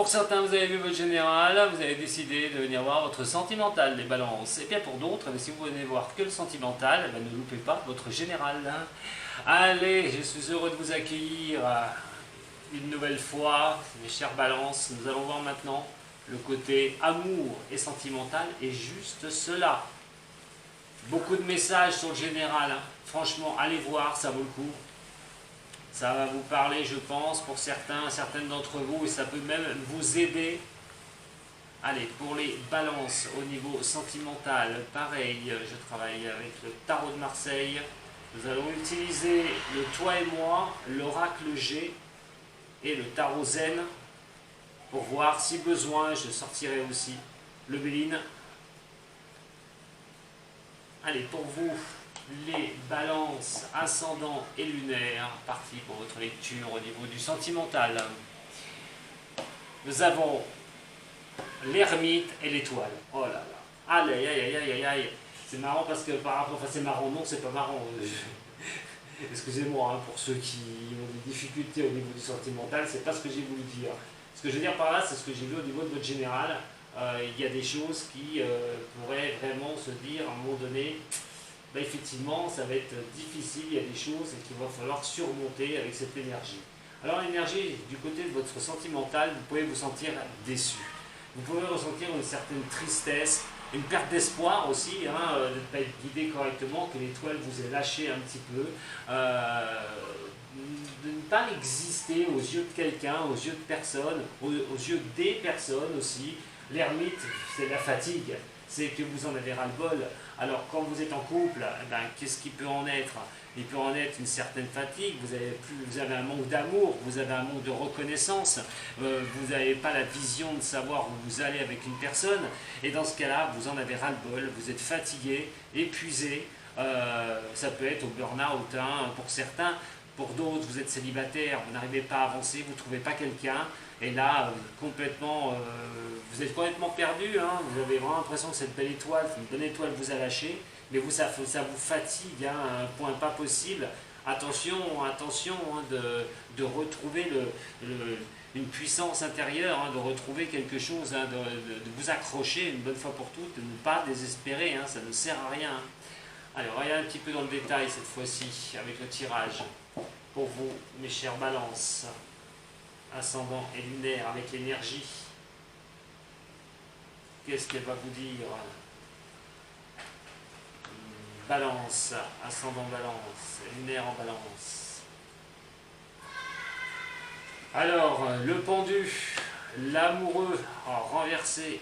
Pour certains, vous avez vu votre général, vous avez décidé de venir voir votre sentimental, les balances. Et bien pour d'autres, si vous venez voir que le sentimental, ne loupez pas votre général. Allez, je suis heureux de vous accueillir une nouvelle fois, mes chères balances. Nous allons voir maintenant le côté amour et sentimental, et juste cela. Beaucoup de messages sur le général, franchement, allez voir, ça vaut le coup. Ça va vous parler, je pense, pour certaines d'entre vous, et ça peut même vous aider. Allez, pour les balances au niveau sentimental, pareil, je travaille avec le tarot de Marseille. Nous allons utiliser le toi et moi, l'oracle G et le tarot zen pour voir si besoin. Je sortirai aussi le Béline. Allez, pour vous, les balances ascendant et lunaire, parti pour votre lecture au niveau du sentimental. Nous avons l'ermite et l'étoile. Oh là là. Aïe, aïe, aïe, aïe, aïe, aïe. C'est marrant parce que par rapport... Enfin, c'est marrant, non, c'est pas marrant. Excusez-moi, hein, pour ceux qui ont des difficultés au niveau du sentimental, c'est pas ce que j'ai voulu dire. Ce que je veux dire par là, c'est ce que j'ai vu au niveau de votre général. Il y a des choses qui pourraient vraiment se dire à un moment donné, ben effectivement, ça va être difficile, il y a des choses qu'il va falloir surmonter avec cette énergie. Alors l'énergie, du côté de votre sentimental, vous pouvez vous sentir déçu. Vous pouvez ressentir une certaine tristesse, une perte d'espoir aussi, hein, de ne pas être guidé correctement, que l'étoile vous ait lâché un petit peu, de ne pas exister aux yeux de quelqu'un, aux yeux de personnes, aux yeux des personnes aussi. L'ermite, c'est la fatigue, c'est que vous en avez ras-le-bol. Alors quand vous êtes en couple, ben, qu'est-ce qui peut en être? Il peut en être une certaine fatigue, vous avez un manque d'amour, vous avez un manque de reconnaissance, vous n'avez pas la vision de savoir où vous allez avec une personne, et dans ce cas-là, vous en avez ras-le-bol, vous êtes fatigué, épuisé, ça peut être au burn-out hein, pour certains. Pour d'autres, vous êtes célibataire, vous n'arrivez pas à avancer, vous ne trouvez pas quelqu'un, et là, vous êtes complètement perdu, hein, vous avez vraiment l'impression que cette belle étoile, une bonne étoile vous a lâché, mais ça vous fatigue hein, à un point pas possible. Attention, attention hein, de retrouver une puissance intérieure, hein, de retrouver quelque chose, hein, de vous accrocher une bonne fois pour toutes, de ne pas désespérer, hein, ça ne sert à rien. Alors, regardez un petit peu dans le détail cette fois-ci, avec le tirage. Pour vous, mes chères balances, ascendant et lunaire avec l'énergie, qu'est-ce qu'elle va vous dire? Balance, ascendant balance, lunaire en balance. Alors, le pendu, l'amoureux renversé,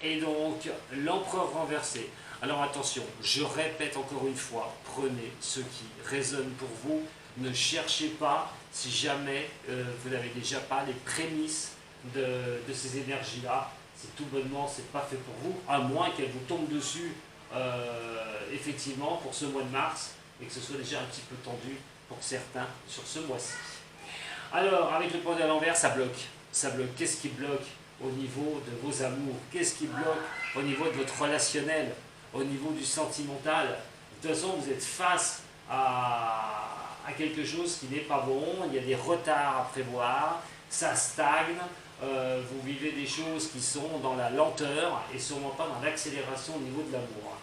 et donc l'empereur renversé. Alors attention, je répète encore une fois, prenez ce qui résonne pour vous. Ne cherchez pas, si jamais vous n'avez déjà pas les prémices de ces énergies-là, c'est tout bonnement, c'est pas fait pour vous, à moins qu'elles vous tombent dessus, effectivement, pour ce mois de mars, et que ce soit déjà un petit peu tendu pour certains sur ce mois-ci. Alors, avec le pendu à l'envers, ça bloque. Ça bloque. Qu'est-ce qui bloque au niveau de vos amours? Qu'est-ce qui bloque au niveau de votre relationnel? Au niveau du sentimental? De toute façon, vous êtes face à quelque chose qui n'est pas bon, il y a des retards à prévoir, ça stagne, vous vivez des choses qui sont dans la lenteur et sûrement pas dans l'accélération au niveau de l'amour.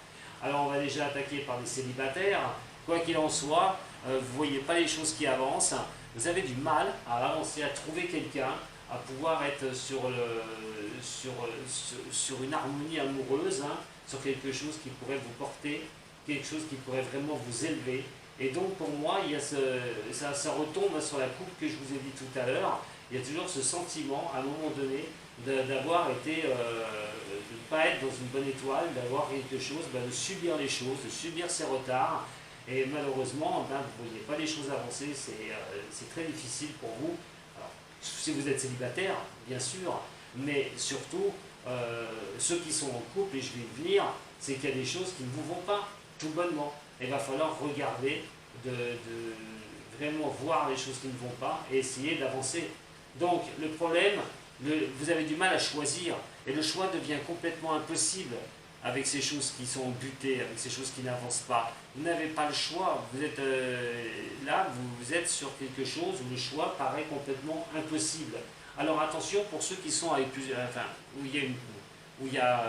Alors on va déjà attaquer par les célibataires, quoi qu'il en soit, vous ne voyez pas les choses qui avancent, vous avez du mal à avancer, à trouver quelqu'un, à pouvoir être sur une harmonie amoureuse, hein, sur quelque chose qui pourrait vous porter, quelque chose qui pourrait vraiment vous élever. Et donc pour moi, il y a ça retombe sur la coupe que je vous ai dit tout à l'heure. Il y a toujours ce sentiment, à un moment donné, d'avoir été, de ne pas être dans une bonne étoile, d'avoir quelque chose, de subir les choses, de subir ces retards. Et malheureusement, vous ne voyez pas les choses avancer, c'est très difficile pour vous. Alors, si vous êtes célibataire, bien sûr, mais surtout, ceux qui sont en couple, et je vais y venir, c'est qu'il y a des choses qui ne vous vont pas, tout bonnement. Il va falloir regarder, de vraiment voir les choses qui ne vont pas et essayer d'avancer. Donc le problème, vous avez du mal à choisir et le choix devient complètement impossible avec ces choses qui sont butées, avec ces choses qui n'avancent pas. Vous n'avez pas le choix, vous êtes là, vous êtes sur quelque chose où le choix paraît complètement impossible. Alors attention pour ceux qui sont avec plusieurs, enfin, où il y a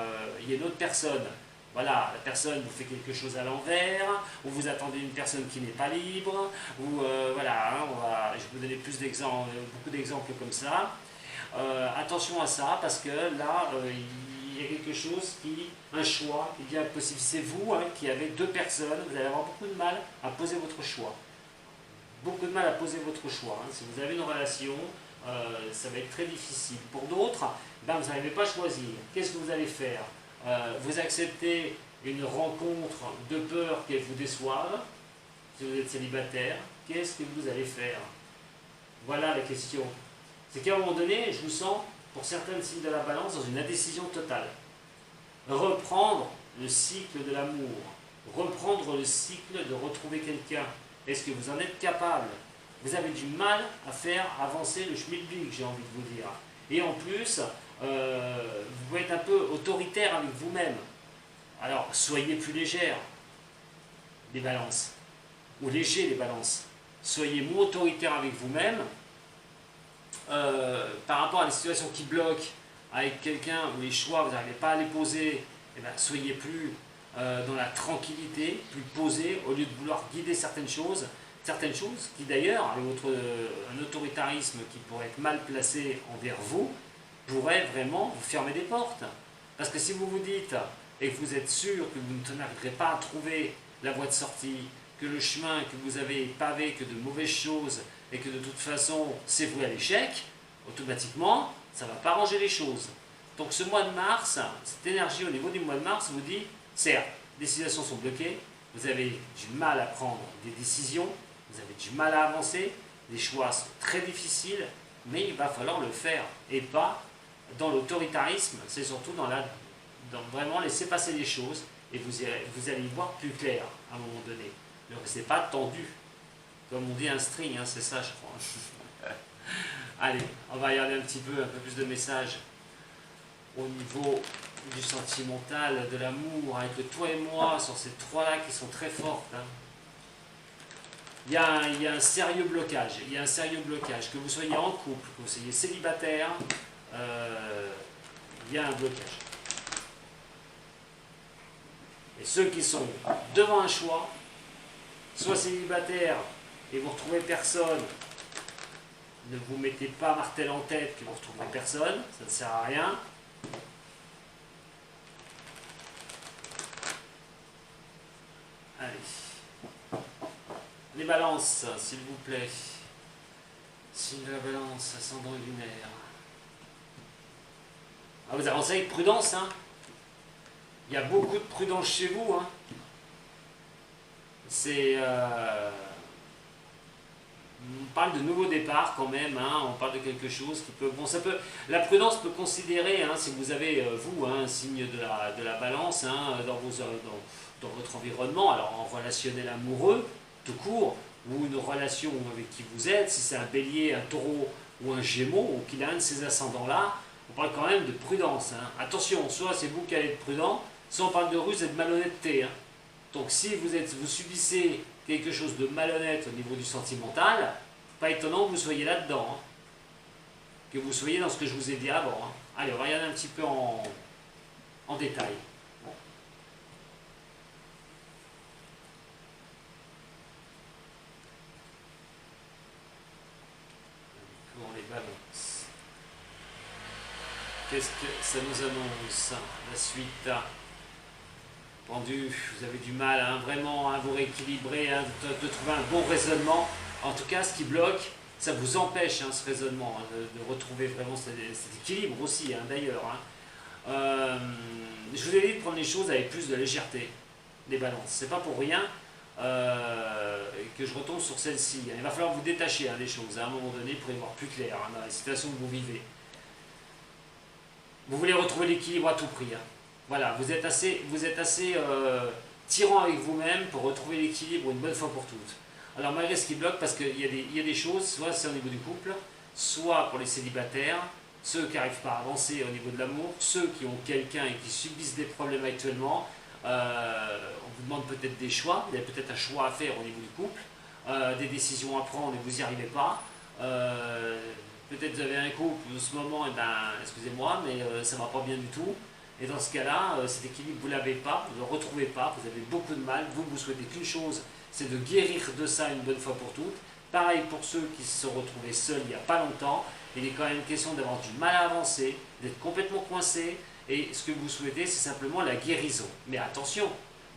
une autre personne. Voilà, la personne vous fait quelque chose à l'envers, ou vous attendez une personne qui n'est pas libre, ou voilà, hein, je vais vous donner beaucoup d'exemples comme ça. Attention à ça, parce que là, il y a quelque chose un choix qui devient possible. C'est vous hein, qui avez deux personnes, vous allez avoir beaucoup de mal à poser votre choix. Beaucoup de mal à poser votre choix. Hein. Si vous avez une relation, ça va être très difficile. Pour d'autres, ben, vous n'arrivez pas à choisir. Qu'est-ce que vous allez faire? Vous acceptez une rencontre de peur qu'elle vous déçoive, si vous êtes célibataire, qu'est-ce que vous allez faire? Voilà la question. C'est qu'à un moment donné, je vous sens, pour certains signes de la balance, dans une indécision totale. Reprendre le cycle de l'amour, reprendre le cycle de retrouver quelqu'un. Est-ce que vous en êtes capable? Vous avez du mal à faire avancer le schmilblick, j'ai envie de vous dire. Et en plus, vous pouvez être un peu autoritaire avec vous-même. Alors, soyez plus légère, les balances, ou légers, les balances. Soyez moins autoritaire avec vous-même. Par rapport à des situations qui bloquent avec quelqu'un où les choix, vous n'arrivez pas à les poser, eh bien, soyez plus dans la tranquillité, plus posé, au lieu de vouloir guider certaines choses qui d'ailleurs, avec un autoritarisme qui pourrait être mal placé envers vous, pourrait vraiment vous fermer des portes. Parce que si vous vous dites, et que vous êtes sûr que vous n'arriverez pas à trouver la voie de sortie, que le chemin que vous avez est pavé que de mauvaises choses, et que de toute façon c'est voué à l'échec, automatiquement, ça ne va pas arranger les choses. Donc ce mois de mars, cette énergie au niveau du mois de mars vous dit, certes, les situations sont bloquées, vous avez du mal à prendre des décisions, vous avez du mal à avancer, les choix sont très difficiles, mais il va falloir le faire, et pas dans l'autoritarisme, c'est surtout dans vraiment laisser passer les choses, et vous allez y voir plus clair à un moment donné. Ne restez pas tendu, comme on dit un string, hein, c'est ça je crois. Allez, on va regarder un peu plus de messages au niveau du sentimental, de l'amour, avec le toi et moi, sur ces trois-là qui sont très fortes. Hein. Il y a un sérieux blocage, que vous soyez en couple, que vous soyez célibataire, il y a un blocage. Et ceux qui sont devant un choix, soit célibataire et vous ne retrouvez personne, ne vous mettez pas martel en tête que vous ne retrouverez personne, ça ne sert à rien. Allez. Les balances, s'il vous plaît. Signe de la balance, ascendant lunaire. Ah, vous avancez avec prudence, hein. Il y a beaucoup de prudence chez vous, hein. On parle de nouveau départ quand même, hein, on parle de quelque chose qui peut... Bon, la prudence peut considérer, hein, si vous avez, vous, hein, un signe de la balance hein, dans votre environnement, alors en relationnel amoureux, tout court, ou une relation avec qui vous êtes, si c'est un bélier, un taureau ou un gémeau, ou qu'il a un de ces ascendants-là, on parle quand même de prudence. Hein. Attention, soit c'est vous qui allez être prudent, soit on parle de ruse et de malhonnêteté. Hein. Donc si vous subissez quelque chose de malhonnête au niveau du sentimental, pas étonnant que vous soyez là-dedans, hein. Que vous soyez dans ce que je vous ai dit avant. Hein. Allez, on va regarder un petit peu en détail. Bon. Pour les balances. Qu'est-ce que ça nous annonce? La suite. Pendu, vous avez du mal hein, vraiment à vous rééquilibrer, hein, de trouver un bon raisonnement. En tout cas, ce qui bloque, ça vous empêche hein, ce raisonnement, hein, de retrouver vraiment cet équilibre aussi, hein, d'ailleurs. Hein. Je vous ai dit de prendre les choses avec plus de légèreté, les balances. C'est pas pour rien que je retombe sur celle-ci. Il va falloir vous détacher hein, des choses, hein, à un moment donné, pour y voir plus clair hein, dans la situation que vous vivez. Vous voulez retrouver l'équilibre à tout prix. Hein. Voilà, vous êtes assez tyran avec vous-même pour retrouver l'équilibre une bonne fois pour toutes. Alors malgré ce qui bloque, parce qu'il y a des choses, soit c'est au niveau du couple, soit pour les célibataires, ceux qui n'arrivent pas à avancer au niveau de l'amour, ceux qui ont quelqu'un et qui subissent des problèmes actuellement, on vous demande peut-être des choix, il y a peut-être un choix à faire au niveau du couple, des décisions à prendre et vous n'y arrivez pas. Peut-être vous avez un couple où en ce moment, eh ben, excusez-moi, mais ça ne va pas bien du tout. Et dans ce cas-là, cet équilibre, vous ne l'avez pas, vous ne le retrouvez pas, vous avez beaucoup de mal. Vous souhaitez qu'une chose, c'est de guérir de ça une bonne fois pour toutes. Pareil pour ceux qui se sont retrouvés seuls il n'y a pas longtemps. Il est quand même question d'avoir du mal à avancer, d'être complètement coincé. Et ce que vous souhaitez, c'est simplement la guérison. Mais attention,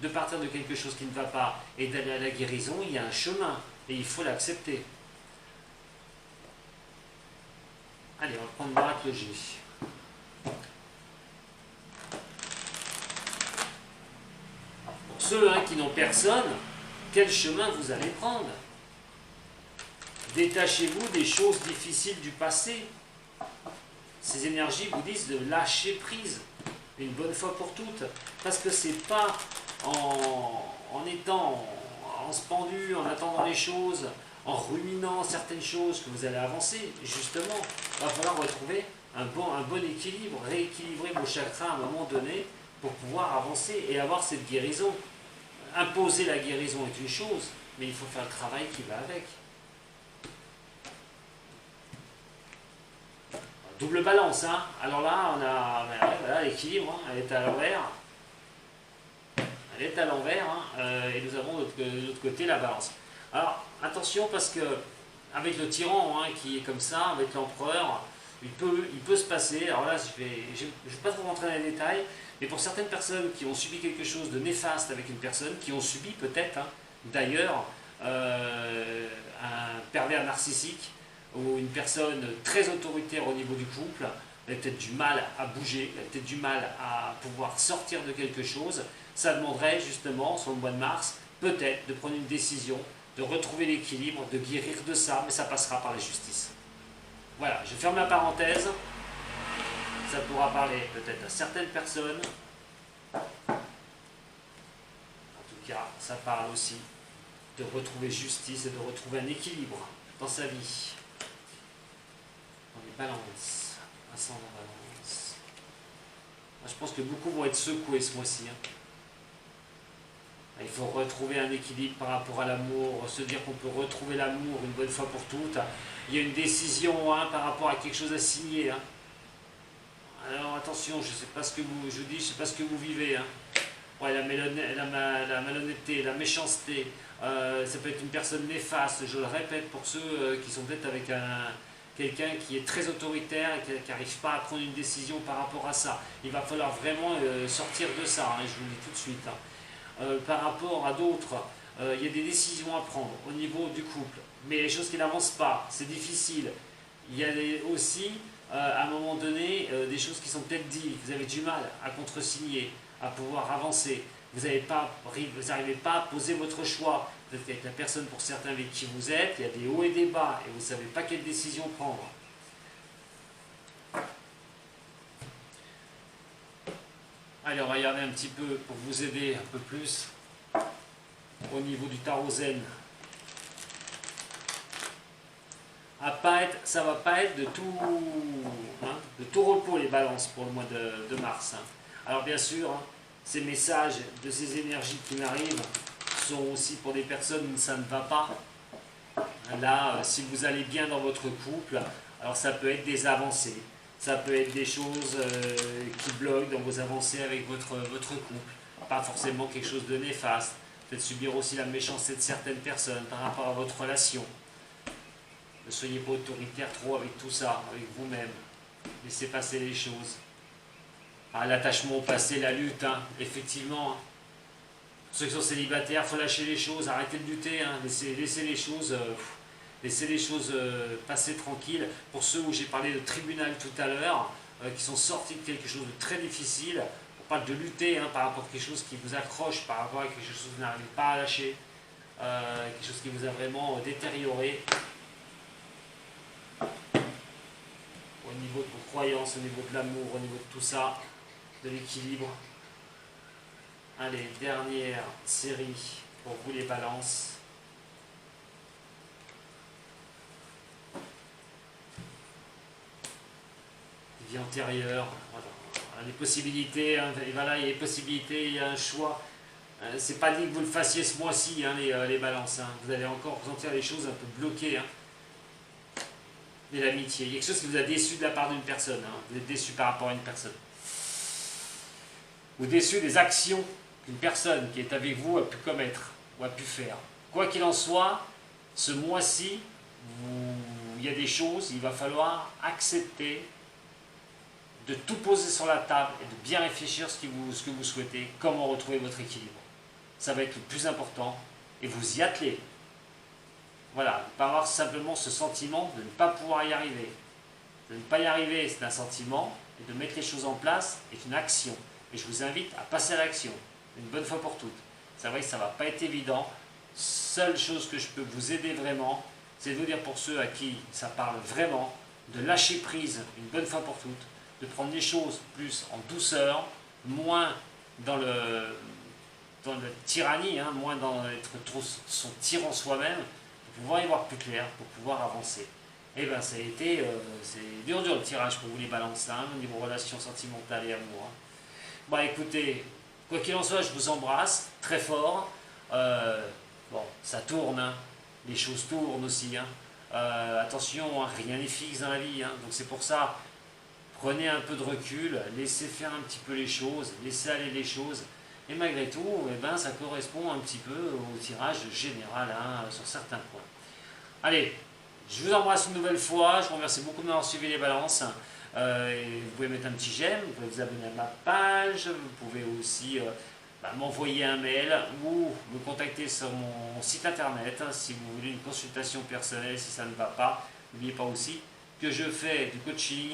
de partir de quelque chose qui ne va pas et d'aller à la guérison, il y a un chemin. Et il faut l'accepter. Allez, on va prendre l'oracle G. Pour ceux qui n'ont personne, quel chemin vous allez prendre? Détachez-vous des choses difficiles du passé. Ces énergies vous disent de lâcher prise, une bonne fois pour toutes. Parce que c'est pas en étant en se pendu, en attendant les choses, en ruminant certaines choses que vous allez avancer. Justement, il va falloir retrouver un bon équilibre, rééquilibrer vos chakras à un moment donné pour pouvoir avancer et avoir cette guérison. Imposer la guérison est une chose, mais il faut faire le travail qui va avec. Double balance, hein. Alors là, on a voilà, l'équilibre, hein. Elle est à l'envers. Elle est à l'envers, hein. Et nous avons de l'autre côté la balance. Alors, attention parce que avec le tyran qui est comme ça, avec l'empereur, il peut se passer, alors là je vais pas trop rentrer dans les détails, mais pour certaines personnes qui ont subi quelque chose de néfaste avec une personne, qui ont subi peut-être d'ailleurs un pervers narcissique ou une personne très autoritaire au niveau du couple, elle a peut-être du mal à bouger, elle a peut-être du mal à pouvoir sortir de quelque chose, ça demanderait justement sur le mois de mars peut-être de prendre une décision, de retrouver l'équilibre, de guérir de ça, mais ça passera par la justice. Voilà, je ferme la parenthèse. Ça pourra parler peut-être à certaines personnes. En tout cas, ça parle aussi de retrouver justice et de retrouver un équilibre dans sa vie. On est balance, ascendant balance. Je pense que beaucoup vont être secoués ce mois-ci. Il faut retrouver un équilibre par rapport à l'amour, se dire qu'on peut retrouver l'amour une bonne fois pour toutes. Il y a une décision par rapport à quelque chose à signer. Alors attention, je ne sais pas ce que vous, je dis, je sais pas ce que vous vivez. Ouais, la malhonnêteté, la méchanceté, ça peut être une personne néfaste, je le répète pour ceux qui sont peut-être avec quelqu'un qui est très autoritaire et qui n'arrive pas à prendre une décision par rapport à ça. Il va falloir vraiment sortir de ça, je vous le dis tout de suite. Par rapport à d'autres, il y a des décisions à prendre au niveau du couple, mais les choses qui n'avancent pas, c'est difficile. Il y a aussi, à un moment donné, des choses qui sont peut-être dites, vous avez du mal à contresigner, à pouvoir avancer, vous n'arrivez pas à poser votre choix, peut-être qu'avec la personne pour certains avec qui vous êtes, il y a des hauts et des bas, et vous ne savez pas quelle décision prendre. Allez, on va regarder un petit peu pour vous aider un peu plus au niveau du tarot zen. Ça va pas être de tout repos les balances pour le mois de mars. Alors bien sûr, ces messages de ces énergies qui m'arrivent sont aussi pour des personnes où ça ne va pas. Là, si vous allez bien dans votre couple, alors ça peut être des avancées. Ça peut être des choses qui bloquent dans vos avancées avec votre couple. Pas forcément quelque chose de néfaste. Peut-être subir aussi la méchanceté de certaines personnes par rapport à votre relation. Ne soyez pas autoritaire trop avec tout ça, avec vous-même. Laissez passer les choses. L'attachement au passé, la lutte, effectivement. Pour ceux qui sont célibataires, il faut lâcher les choses, arrêtez de lutter, laissez les choses... Laissez les choses passer tranquilles. Pour ceux où j'ai parlé de tribunal tout à l'heure, qui sont sortis de quelque chose de très difficile, on parle de lutter par rapport à quelque chose qui vous accroche, par rapport à quelque chose que vous n'arrivez pas à lâcher, quelque chose qui vous a vraiment détérioré au niveau de vos croyances, au niveau de l'amour, au niveau de tout ça, de l'équilibre. Allez, dernière série pour vous les balances. Vie antérieure, voilà. Les possibilités, et voilà, il y a des possibilités, il y a un choix. C'est pas dit que vous le fassiez ce mois-ci, les balances. Vous allez encore ressentir les choses un peu bloquées. de l'amitié. Il y a quelque chose qui vous a déçu de la part d'une personne. Hein. Vous êtes déçu par rapport à une personne. Ou déçu des actions qu'une personne qui est avec vous a pu commettre ou a pu faire. Quoi qu'il en soit, ce mois-ci, il y a des choses, il va falloir accepter de tout poser sur la table et de bien réfléchir ce que vous souhaitez, comment retrouver votre équilibre. Ça va être le plus important et vous y attelez. Voilà, ne pas avoir simplement ce sentiment de ne pas pouvoir y arriver. De ne pas y arriver, c'est un sentiment, et de mettre les choses en place est une action. Et je vous invite à passer à l'action, une bonne fois pour toutes. C'est vrai que ça ne va pas être évident. Seule chose que je peux vous aider vraiment, c'est de vous dire pour ceux à qui ça parle vraiment, de lâcher prise une bonne fois pour toutes, de prendre les choses plus en douceur, moins dans la tyrannie, hein, moins dans être trop son tyran soi-même, pour pouvoir y voir plus clair, pour pouvoir avancer. Et bien ça a été, c'est dur le tirage pour vous les balances, hein, au niveau relations sentimentales et amour. Hein. Bah écoutez, quoi qu'il en soit, je vous embrasse très fort. Bon, ça tourne, hein. Les choses tournent aussi. Hein. Attention, hein, rien n'est fixe dans la vie. Hein. Donc c'est pour ça, prenez un peu de recul, laissez faire un petit peu les choses, laissez aller les choses. Et malgré tout, eh ben, ça correspond un petit peu au tirage général hein, sur certains points. Allez, je vous embrasse une nouvelle fois. Je vous remercie beaucoup de m'avoir suivi les balances. Vous pouvez mettre un petit j'aime, vous pouvez vous abonner à ma page, vous pouvez aussi m'envoyer un mail ou me contacter sur mon site internet hein, si vous voulez une consultation personnelle, si ça ne va pas. N'oubliez pas aussi que je fais du coaching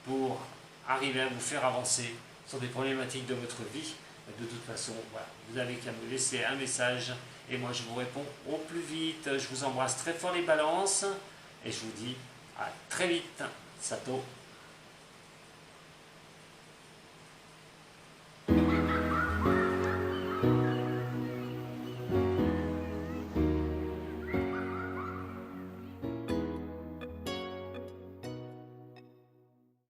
pour arriver à vous faire avancer sur des problématiques de votre vie. De toute façon, voilà, vous n'avez qu'à me laisser un message et moi je vous réponds au plus vite. Je vous embrasse très fort les balances et je vous dis à très vite. Sato.